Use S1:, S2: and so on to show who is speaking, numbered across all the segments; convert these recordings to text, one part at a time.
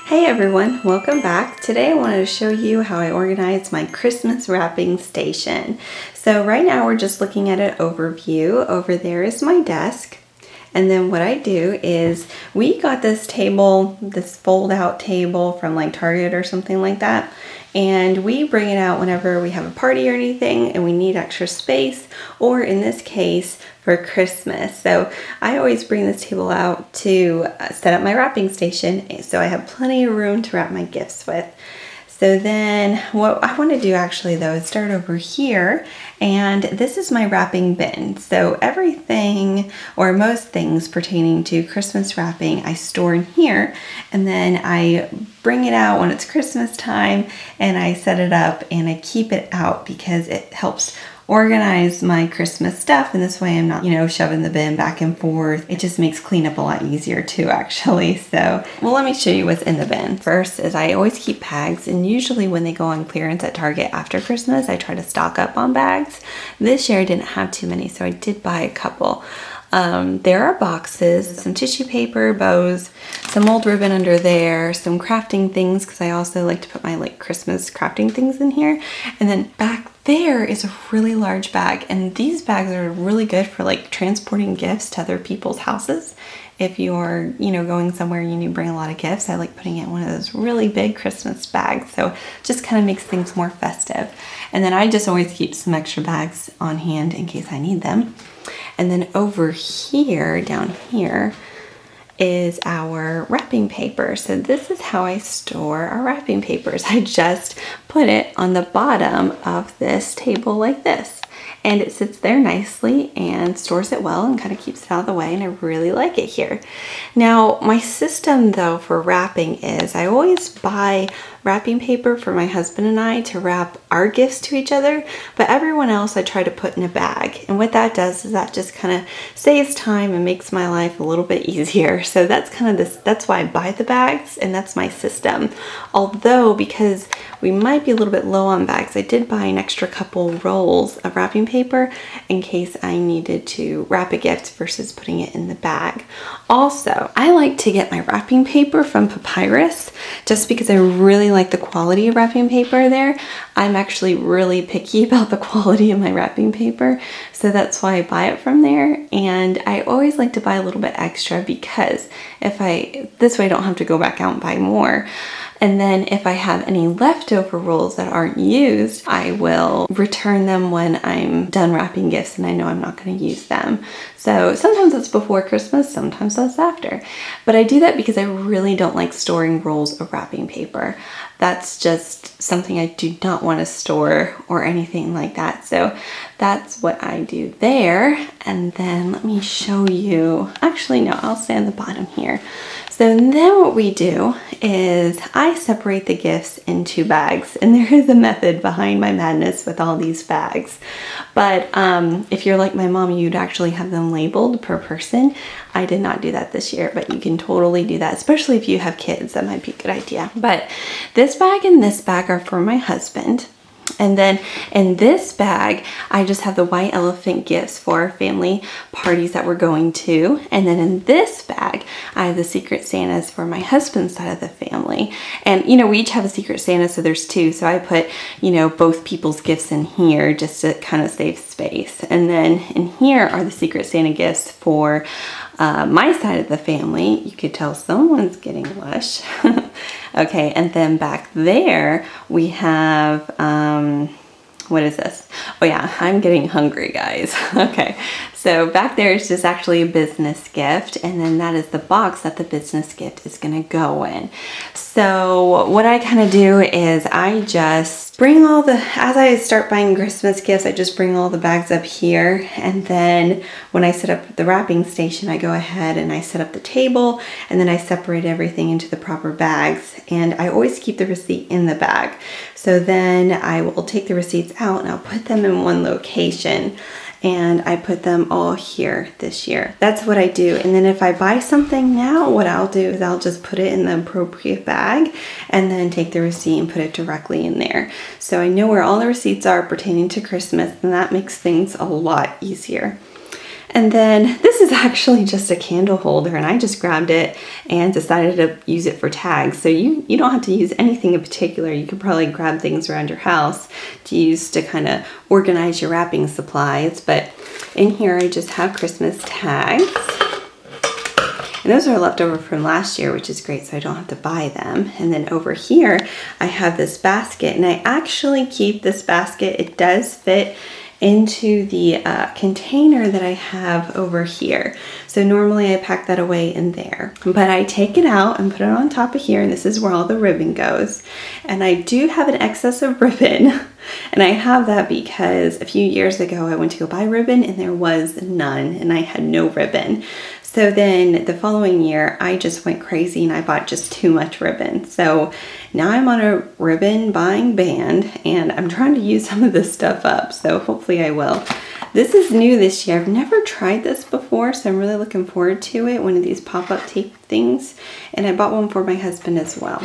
S1: Hey everyone, welcome back. Today I wanted to show you how I organize my Christmas wrapping station. So right now we're just looking at an overview. Over there is my desk. And then what I do is we got this table, this fold out table from like Target or something like that. And we bring it out whenever we have a party or anything and we need extra space, or in this case, for Christmas. So I always bring this table out to set up my wrapping station so I have plenty of room to wrap my gifts with. So then what I want to do actually though is start over here, and this is my wrapping bin. So everything or most things pertaining to Christmas wrapping I store in here, and then I bring it out when it's Christmas time and I set it up and I keep it out because it helps organize my Christmas stuff, and this way I'm not, shoving the bin back and forth. It just makes cleanup a lot easier too, actually. So, well, let me show you what's in the bin. First is I always keep bags, and usually when they go on clearance at Target after Christmas, I try to stock up on bags. This year I didn't have too many, so I did buy a couple. There are boxes, some tissue paper, bows, some old ribbon under there, some crafting things, because I also like to put my Christmas crafting things in here. And then back there is a really large bag, and these bags are really good for transporting gifts to other people's houses. If you're, going somewhere and you need to bring a lot of gifts, I like putting it in one of those really big Christmas bags. So it just kind of makes things more festive. And then I just always keep some extra bags on hand in case I need them. And then over here, down here, is our wrapping paper. So this is how I store our wrapping papers. I just put it on the bottom of this table like this. And it sits there nicely and stores it well and kind of keeps it out of the way, and I really like it here. Now, my system though for wrapping is I always buy wrapping paper for my husband and I to wrap our gifts to each other, but everyone else I try to put in a bag. And what that does is that just kind of saves time and makes my life a little bit easier. So that's that's why I buy the bags, and that's my system. Although, because we might be a little bit low on bags, I did buy an extra couple rolls of wrapping paper in case I needed to wrap a gift versus putting it in the bag. Also, I like to get my wrapping paper from Papyrus just because I really like the quality of wrapping paper there. I'm actually really picky about the quality of my wrapping paper, so that's why I buy it from there. And I always like to buy a little bit extra because this way I don't have to go back out and buy more. And then if I have any leftover rolls that aren't used, I will return them when I'm done wrapping gifts and I know I'm not going to use them. So sometimes it's before Christmas, sometimes that's after. But I do that because I really don't like storing rolls of wrapping paper. That's just something I do not want to store or anything like that. So that's what I do there. And then let me show you. Actually, no, I'll stay on the bottom here. So then what we do is I separate the gifts into bags, and there is a method behind my madness with all these bags. But if you're like my mom, you'd actually have them labeled per person. I did not do that this year, but you can totally do that, especially if you have kids. That might be a good idea. But this bag and this bag are for my husband. And then in this bag, I just have the white elephant gifts for family parties that we're going to. And then in this bag, I have the Secret Santas for my husband's side of the family. And, we each have a Secret Santa, so there's two. So I put, both people's gifts in here just to kind of save space. And then in here are the Secret Santa gifts for my side of the family. You could tell someone's getting lush. Okay, and then back there we have, what is this? Oh yeah, I'm getting hungry, guys. Okay, so back there is just actually a business gift, and then that is the box that the business gift is gonna go in. So what I kind of do is I just bring as I start buying Christmas gifts, I just bring all the bags up here, and then when I set up the wrapping station, I go ahead and I set up the table, and then I separate everything into the proper bags, and I always keep the receipt in the bag. So then I will take the receipts out and I'll put them in one location. And I put them all here this year. That's what I do. And then if I buy something now, what I'll do is I'll just put it in the appropriate bag and then take the receipt and put it directly in there. So I know where all the receipts are pertaining to Christmas, and that makes things a lot easier. And then this is actually just a candle holder, and I just grabbed it and decided to use it for tags. So you don't have to use anything in particular. You could probably grab things around your house to use to kind of organize your wrapping supplies. But in here I just have Christmas tags. And those are left over from last year, which is great, so I don't have to buy them. And then over here, I have this basket, and I actually keep this basket. It does fit into the container that I have over here. So normally I pack that away in there, but I take it out and put it on top of here, and this is where all the ribbon goes. And I do have an excess of ribbon, and I have that because a few years ago I went to go buy ribbon and there was none, and I had no ribbon. So then the following year, I just went crazy and I bought just too much ribbon. So now I'm on a ribbon buying ban, and I'm trying to use some of this stuff up. So hopefully I will. This is new this year. I've never tried this before, so I'm really looking forward to it. One of these pop-up tape things. And I bought one for my husband as well.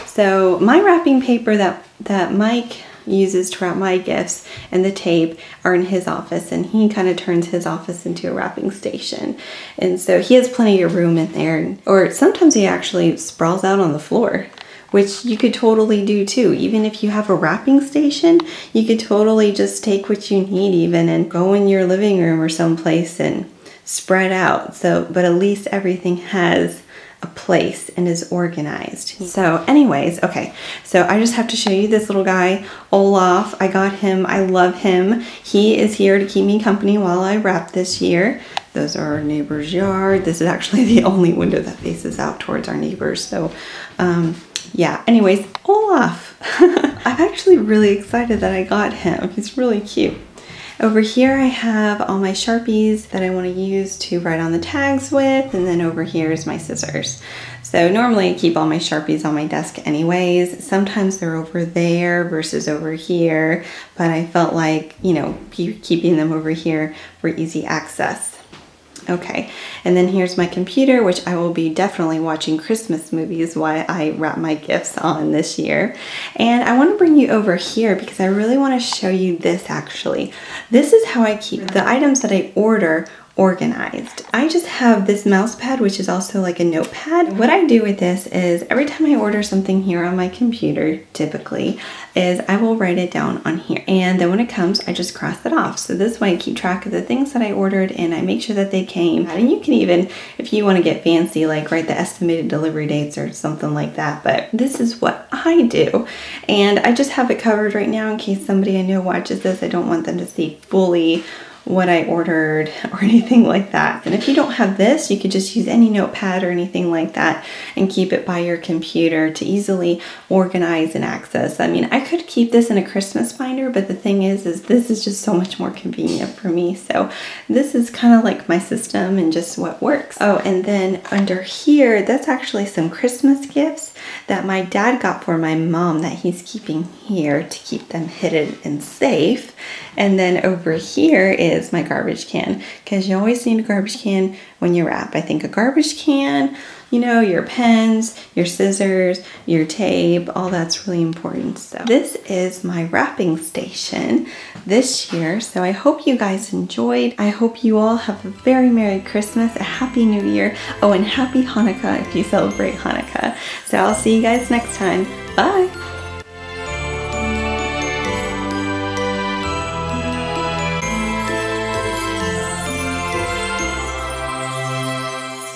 S1: So my wrapping paper that Mike uses to wrap my gifts and the tape are in his office, and he kind of turns his office into a wrapping station. And so he has plenty of room in there, or sometimes he actually sprawls out on the floor, which you could totally do too. Even if you have a wrapping station, you could totally just take what you need even and go in your living room or someplace and spread out. So, but at least everything has a place and is organized. So anyways, okay, so I just have to show you this little guy, Olaf. I got him. I love him. He is here to keep me company while I wrap this year. Those are our neighbor's yard. This is actually the only window that faces out towards our neighbors. So yeah, anyways, Olaf. I'm actually really excited that I got him. He's really cute. Over here I have all my Sharpies that I want to use to write on the tags with, and then over here is my scissors. So normally I keep all my Sharpies on my desk anyways. Sometimes they're over there versus over here, but I felt like, you know, keeping them over here for easy access. Okay, and then here's my computer, which I will be definitely watching Christmas movies while I wrap my gifts on this year. And I want to bring you over here because I really want to show you this actually. This is how I keep the items that I order organized. I just have this mouse pad, which is also like a notepad. What I do with this is every time I order something here on my computer, typically, is I will write it down on here. And then when it comes, I just cross it off. So this way I keep track of the things that I ordered and I make sure that they came. And you can even, if you want to get fancy, like write the estimated delivery dates or something like that. But this is what I do. And I just have it covered right now in case somebody I know watches this. I don't want them to see fully what I ordered or anything like that. And if you don't have this, you could just use any notepad or anything like that and keep it by your computer to easily organize and access. I mean, I could keep this in a Christmas binder, but the thing is this is just so much more convenient for me. So this is kind of like my system and just what works. Oh, and then under here, that's actually some Christmas gifts that my dad got for my mom that he's keeping here to keep them hidden and safe. And then over here is my garbage can, because you always need a garbage can when you wrap. I think a garbage can, you know, your pens, your scissors, your tape, all that's really important. So this is my wrapping station this year. So I hope you guys enjoyed. I hope you all have a very Merry Christmas, a Happy New Year. Oh, and Happy Hanukkah if you celebrate Hanukkah. So I'll see you guys next time. Bye.